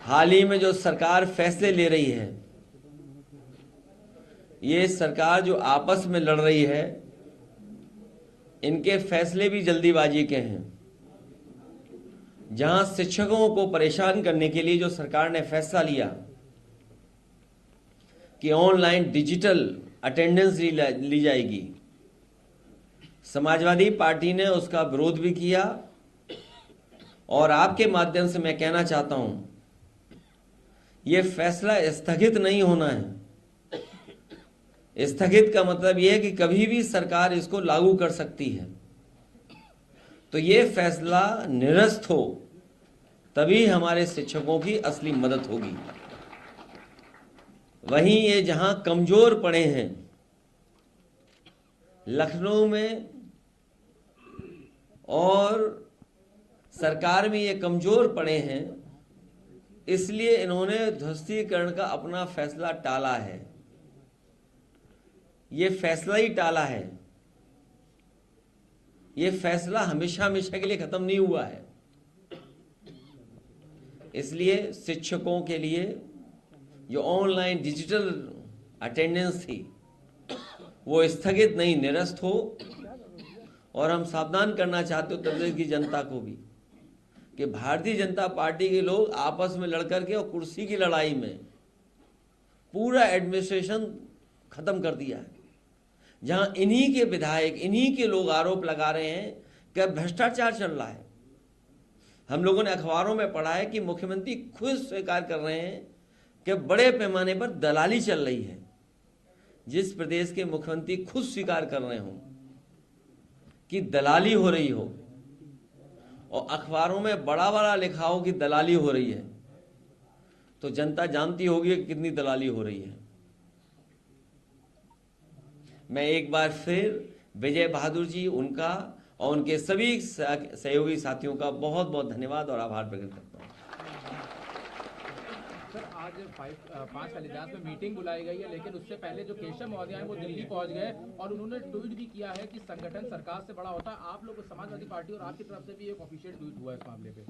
हाल ही में जो सरकार फैसले ले रही है, ये सरकार जो आपस में लड़ रही है, इनके फैसले भी जल्दीबाजी के हैं। जहां शिक्षकों को परेशान करने के लिए जो सरकार ने फैसला लिया कि ऑनलाइन डिजिटल अटेंडेंस ली जाएगी, समाजवादी पार्टी ने उसका विरोध भी किया। और आपके माध्यम से मैं कहना चाहता हूं, यह फैसला स्थगित नहीं होना है। स्थगित का मतलब यह है कि कभी भी सरकार इसको लागू कर सकती है। तो यह फैसला निरस्त हो, तभी हमारे शिक्षकों की असली मदद होगी। वहीं ये जहां कमजोर पड़े हैं, लखनऊ में और सरकार में ये कमजोर पड़े हैं, इसलिए इन्होंने ध्वस्तीकरण का अपना फैसला टाला है। ये फैसला ही टाला है। ये फैसला हमेशा हमेशा के लिए खत्म नहीं हुआ है। इसलिए शिक्षकों के लिए जो ऑनलाइन डिजिटल अटेंडेंस थी, वो स्थगित नहीं, निरस्त हो। और हम सावधान करना चाहते हो उत्तर प्रदेश की जनता को भी कि भारतीय जनता पार्टी के लोग आपस में लड़कर के और कुर्सी की लड़ाई में पूरा एडमिनिस्ट्रेशन खत्म कर दिया है। जहां इन्हीं के विधायक, इन्हीं के लोग आरोप लगा रहे हैं कि भ्रष्टाचार चल रहा है। हम लोगों ने अखबारों में पढ़ा है कि मुख्यमंत्री खुद स्वीकार कर रहे हैं कि बड़े पैमाने पर दलाली चल रही है। जिस प्रदेश के मुख्यमंत्री खुद स्वीकार कर रहे हों कि दलाली हो रही हो और अखबारों में बड़ा बड़ा लिखा हो कि दलाली हो रही है, तो जनता जानती होगी कि कितनी दलाली हो रही है। मैं एक बार फिर विजय बहादुर जी, उनका और उनके सभी सहयोगी साथियों का बहुत बहुत धन्यवाद और आभार प्रकट करता हूं। सर, आज 5 वाले में मीटिंग बुलाई गई है, लेकिन उससे पहले जो केशव महोदय हैं वो दिल्ली पहुंच गए और उन्होंने ट्वीट भी किया है कि संगठन सरकार से बड़ा होता है। आप लोग समाजवादी पार्टी और आपकी तरफ से भी एक ऑफिशियल ट्वीट हुआ है इस मामले पे।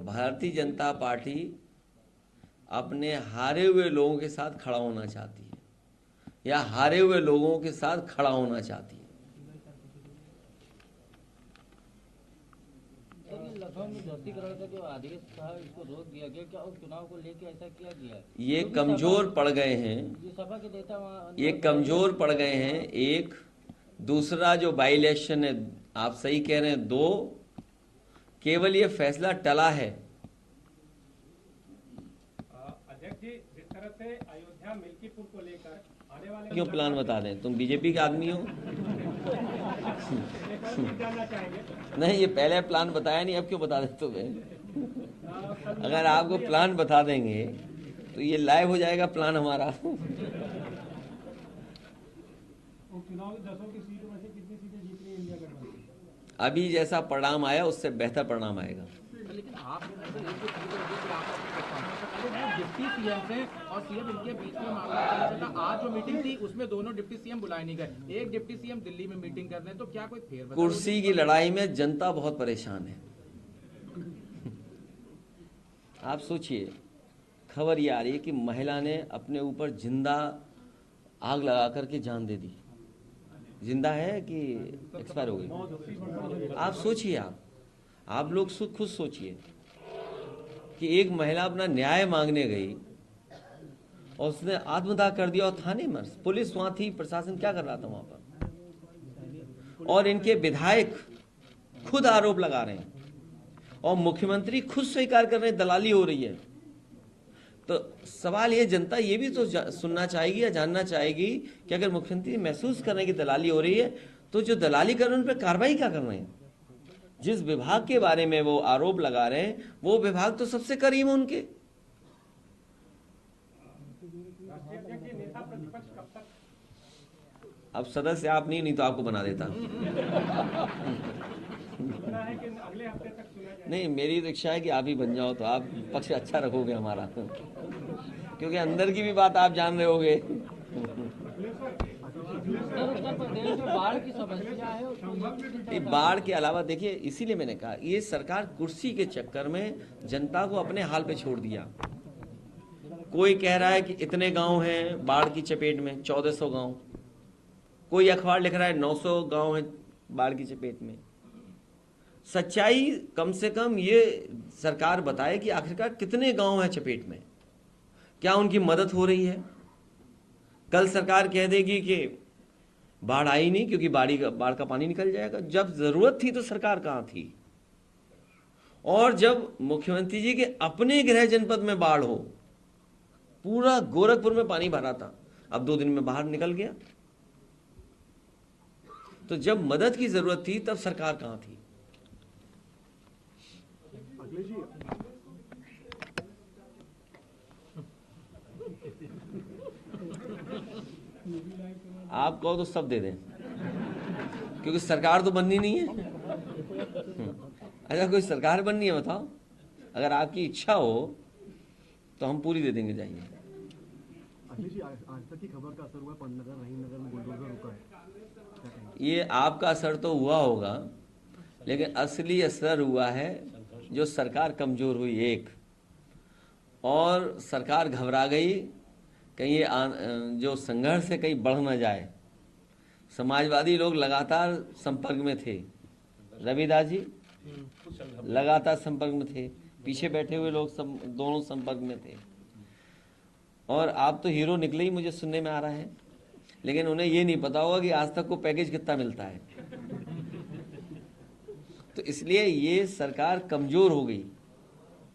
भारतीय जनता पार्टी अपने हारे हुए लोगों के साथ खड़ा होना चाहती है या हारे हुए लोगों के साथ खड़ा होना चाहती है। लखनऊ में ध्वस्तीकरण का जो आदेश था, इसको रोक दिया गया, क्या उस चुनाव को लेकर ऐसा किया गया? ये कमजोर पड़ गए हैं, ये सभा के नेता वहाँ ये कमजोर पड़ गए हैं। एक दूसरा जो बाई इलेक्शन है, आप सही कह रहे हैं, 2 केवल ये फैसला टला है। अध्यक्ष जी, जिस तरह से अयोध्या मिल्कीपुर को लेकर आने वाले क्यों प्लान बता दें, तुम बीजेपी के आदमी हो। नहीं, ये पहले प्लान बताया नहीं, अब क्यों बता देते तुम्हें। अगर आपको प्लान बता देंगे तो ये लाइव हो जाएगा प्लान हमारा। अभी जैसा परिणाम आया उससे बेहतर परिणाम आएगा। लेकिन आप डिप्टी सीएम से और सीएम इनके बीच में मामला चला। आज जो मीटिंग थी उसमें दोनों डिप्टी सीएम बुलाए नहीं गए। एक डिप्टी सीएम दिल्ली में मीटिंग कर रहे हैं, तो क्या कोई फेरबदल? कुर्सी की लड़ाई में जनता बहुत परेशान है। आप सोचिए, खबर ये आ रही है कि महिला ने अपने ऊपर जिंदा आग लगा करके जान दे दी। जिंदा है कि एक्सपायर हो गई? आप सोचिए, आप लोग खुद सोचिए कि एक महिला अपना न्याय मांगने गई और उसने आत्मदाह कर दिया और थाने में पुलिस वहां थी, प्रशासन क्या कर रहा था वहां पर। और इनके विधायक खुद आरोप लगा रहे हैं और मुख्यमंत्री खुद स्वीकार कर रहे हैं दलाली हो रही है। तो सवाल ये, जनता ये भी तो सुनना चाहेगी या जानना चाहेगी कि अगर मुख्यमंत्री महसूस कर रहे हैं कि दलाली हो रही है, तो जो दलाली कर रहे हैं उन पर कार्रवाई क्या कर रहे हैं। जिस विभाग के बारे में वो आरोप लगा रहे हैं, वो विभाग तो सबसे करीब है उनके। अब सदस्य आप नहीं तो आपको बना देता। नहीं, मेरी तो इच्छा है कि आप ही बन जाओ, तो आप पक्ष अच्छा रखोगे हमारा, क्योंकि अंदर की भी बात आप जान रहे होगे। सर, उत्तर प्रदेश में बाढ़ की समस्या है और ये बाढ़ के अलावा देखिए, इसीलिए मैंने कहा ये सरकार कुर्सी के चक्कर में जनता को अपने हाल पे छोड़ दिया। कोई कह रहा है कि इतने गांव हैं बाढ़ की चपेट में, 1400 गांव। कोई अखबार लिख रहा है 900 गांव हैं बाढ़ की चपेट में। सच्चाई कम से कम ये सरकार बताए कि आखिरकार कितने गांव हैं चपेट में, क्या उनकी मदद हो रही है। कल सरकार कह देगी कि बाढ़ आई नहीं क्योंकि बाढ़ का पानी निकल जाएगा। जब जरूरत थी तो सरकार कहां थी। और जब मुख्यमंत्री जी के अपने गृह जनपद में बाढ़ हो, पूरा गोरखपुर में पानी भरा था, अब 2 दिन में बाहर निकल गया। तो जब मदद की जरूरत थी तब सरकार कहां थी। आप कहो तो सब दे दें, क्योंकि सरकार तो बननी नहीं है। अच्छा, कोई सरकार बननी है बताओ। अगर आपकी इच्छा हो तो हम पूरी दे देंगे, जाइए। अखिलेश जी, आज तक की खबर का असर हुआ है, पंतनगर रहीमनगर में बुलडोजर रुका है। ये आपका असर तो हुआ होगा, लेकिन असली असर हुआ है जो सरकार कमजोर हुई एक, और सरकार घबरा गई कहीं ये जो संघर्ष है कहीं बढ़ न जाए। समाजवादी लोग लगातार संपर्क में थे, रविदास जी लगातार संपर्क में थे, पीछे बैठे हुए लोग दोनों संपर्क में थे। और आप तो हीरो निकले ही, मुझे सुनने में आ रहा है, लेकिन उन्हें ये नहीं पता होगा कि आज तक को पैकेज कितना मिलता है। तो इसलिए ये सरकार कमजोर हो गई,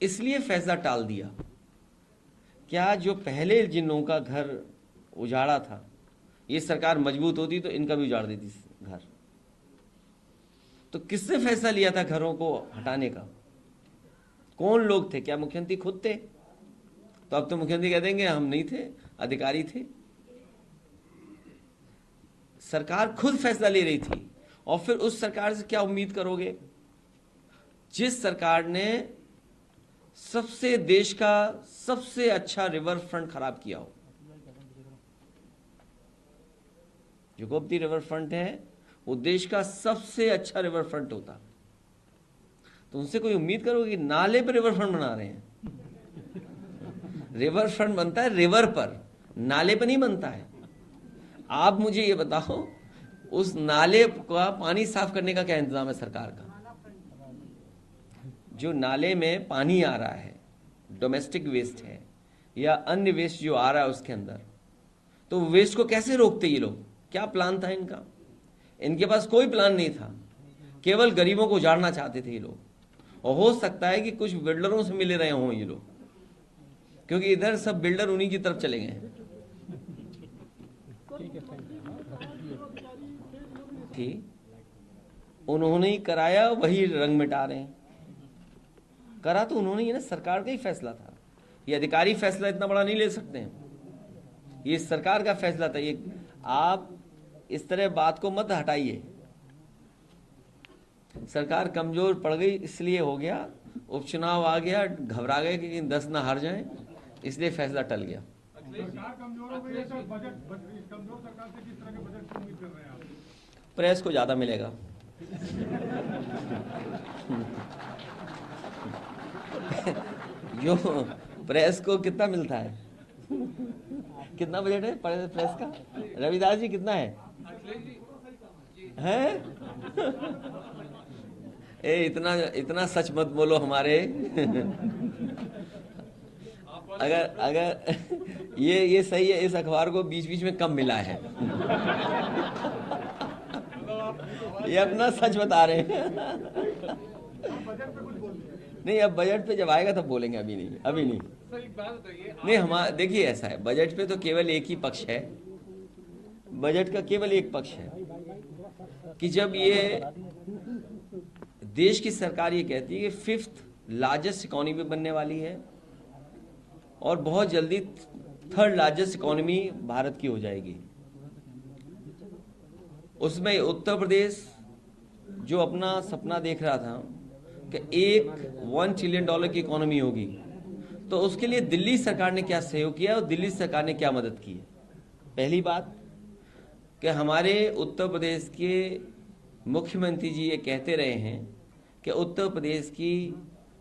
इसलिए फैसला टाल दिया। क्या जो पहले जिन लोगों का घर उजाड़ा था, ये सरकार मजबूत होती तो इनका भी उजाड़ देती घर। तो किसने फैसला लिया था घरों को हटाने का? कौन लोग थे? क्या मुख्यमंत्री खुद थे? तो अब तो मुख्यमंत्री कह देंगे हम नहीं थे, अधिकारी थे। सरकार खुद फैसला ले रही थी, और फिर उस सरकार से क्या उम्मीद करोगे जिस सरकार ने सबसे देश का सबसे अच्छा रिवर फ्रंट खराब किया हो। जो गोमती रिवर फ्रंट है वो देश का सबसे अच्छा रिवर फ्रंट होता, तो उनसे कोई उम्मीद करोगे कि नाले पर रिवर फ्रंट बना रहे हैं? रिवर फ्रंट बनता है रिवर पर, नाले पर नहीं बनता है। आप मुझे ये बताओ, उस नाले का पानी साफ करने का क्या इंतजाम है सरकार का? जो नाले में पानी आ रहा है, डोमेस्टिक वेस्ट है या अन्य वेस्ट जो आ रहा है उसके अंदर, तो वेस्ट को कैसे रोकते ये लोग? क्या प्लान था इनका? इनके पास कोई प्लान नहीं था, केवल गरीबों को उजाड़ना चाहते थे ये लोग। और हो सकता है कि कुछ बिल्डरों से मिले रहे हों ये लोग, क्योंकि इधर सब बिल्डर उन्हीं की तरफ चले गए हैं। ठीक, उन्होंने ही कराया, वही रंग मिटा रहे हैं। करा तो उन्होंने ही ना, सरकार का ही फैसला था। ये अधिकारी फैसला इतना बड़ा नहीं ले सकते हैं, ये सरकार का फैसला था। ये आप इस तरह बात को मत हटाइए। सरकार कमजोर पड़ गई, इसलिए हो गया, उपचुनाव आ गया, घबरा गए कि 10 ना हार जाएं, इसलिए फैसला टल गया। सरकार कमजोर हो गई है, तो बजट इस कमजोर सरकार से किस तरह के बजट की उम्मीद कर रहे हैं आप? प्रेस को ज्यादा मिलेगा। जो प्रेस को कितना मिलता है? कितना बजट है प्रेस का? रविदास जी कितना है? ए, इतना सच मत बोलो हमारे। अगर ये सही है, इस अखबार को बीच बीच में कम मिला है। ये अपना सच बता रहे हैं। नहीं, अब बजट पे जब आएगा तब बोलेंगे, अभी नहीं। नहीं, हमारा देखिए ऐसा है, बजट पे तो केवल एक ही पक्ष है। बजट का केवल एक पक्ष है कि जब ये देश की सरकार ये कहती है कि 5th लार्जेस्ट इकोनॉमी बनने वाली है और बहुत जल्दी 3rd लार्जेस्ट इकोनॉमी भारत की हो जाएगी। उसमें उत्तर प्रदेश जो अपना सपना देख रहा था कि एक $1 ट्रिलियन की इकोनॉमी होगी, तो उसके लिए दिल्ली सरकार ने क्या सहयोग किया और दिल्ली सरकार ने क्या मदद की है? पहली बात, कि हमारे उत्तर प्रदेश के मुख्यमंत्री जी ये कहते रहे हैं कि उत्तर प्रदेश की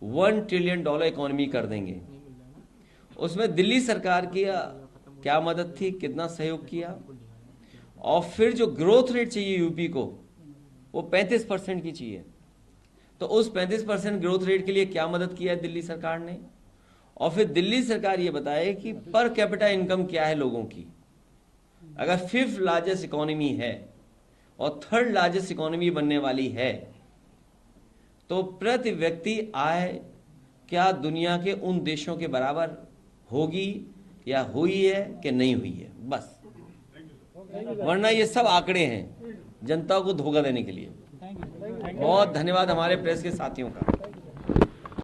$1 ट्रिलियन इकोनॉमी कर देंगे। उसमें दिल्ली सरकार की क्या मदद थी, कितना सहयोग किया, और फिर जो ग्रोथ रेट चाहिए यूपी को वो 35% की चाहिए, तो उस 35% ग्रोथ रेट के लिए क्या मदद किया है दिल्ली सरकार ने। और फिर दिल्ली सरकार ये बताए कि पर कैपिटा इनकम क्या है लोगों की। अगर 5th लार्जेस्ट इकोनॉमी है और 3rd लार्जेस्ट इकोनॉमी बनने वाली है तो प्रति व्यक्ति आय क्या दुनिया के उन देशों के बराबर होगी या हुई है कि नहीं हुई है, बस। वरना ये सब आंकड़े हैं जनता को धोखा देने के लिए। बहुत धन्यवाद हमारे प्रेस के साथियों का।